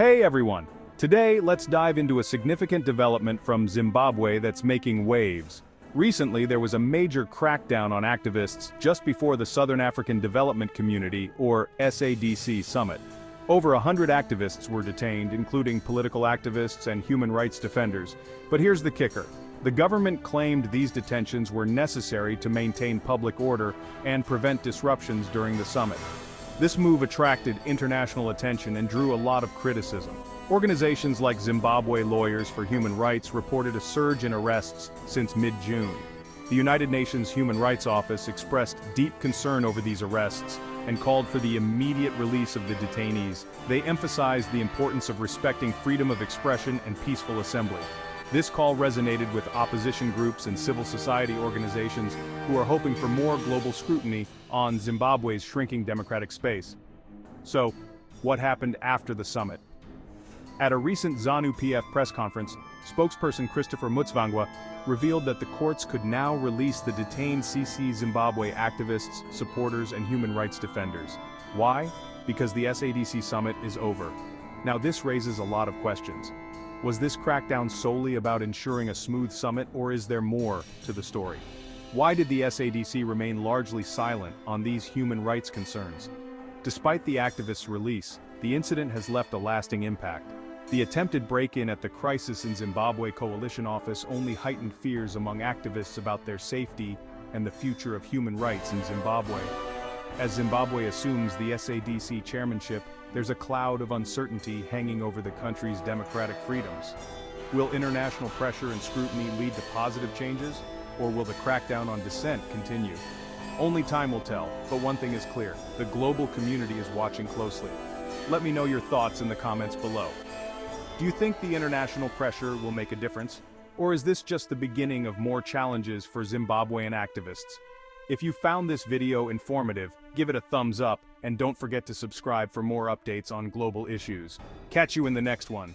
Hey everyone! Today, let's dive into a significant development from Zimbabwe that's making waves. Recently, there was a major crackdown on activists just before the Southern African Development Community, or SADC, summit. Over 100 activists were detained, including political activists and human rights defenders. But here's the kicker. The government claimed these detentions were necessary to maintain public order and prevent disruptions during the summit. This move attracted international attention and drew a lot of criticism. Organizations like Zimbabwe Lawyers for Human Rights reported a surge in arrests since mid-June. The United Nations Human Rights Office expressed deep concern over these arrests and called for the immediate release of the detainees. They emphasized the importance of respecting freedom of expression and peaceful assembly. This call resonated with opposition groups and civil society organizations who are hoping for more global scrutiny on Zimbabwe's shrinking democratic space. So, what happened after the summit? At a recent Zanu PF press conference, spokesperson Christopher Mutsvangwa revealed that the courts could now release the detained CC Zimbabwe activists, supporters, and human rights defenders. Why? Because the SADC summit is over. Now this raises a lot of questions. Was this crackdown solely about ensuring a smooth summit, or is there more to the story? Why did the SADC remain largely silent on these human rights concerns? Despite the activists' release, the incident has left a lasting impact. The attempted break-in at the Crisis in Zimbabwe Coalition office only heightened fears among activists about their safety and the future of human rights in Zimbabwe. As Zimbabwe assumes the SADC chairmanship, there's a cloud of uncertainty hanging over the country's democratic freedoms. Will international pressure and scrutiny lead to positive changes, or will the crackdown on dissent continue? Only time will tell, but one thing is clear: the global community is watching closely. Let me know your thoughts in the comments below. Do you think the international pressure will make a difference? Or is this just the beginning of more challenges for Zimbabwean activists? If you found this video informative, give it a thumbs up, and don't forget to subscribe for more updates on global issues. Catch you in the next one.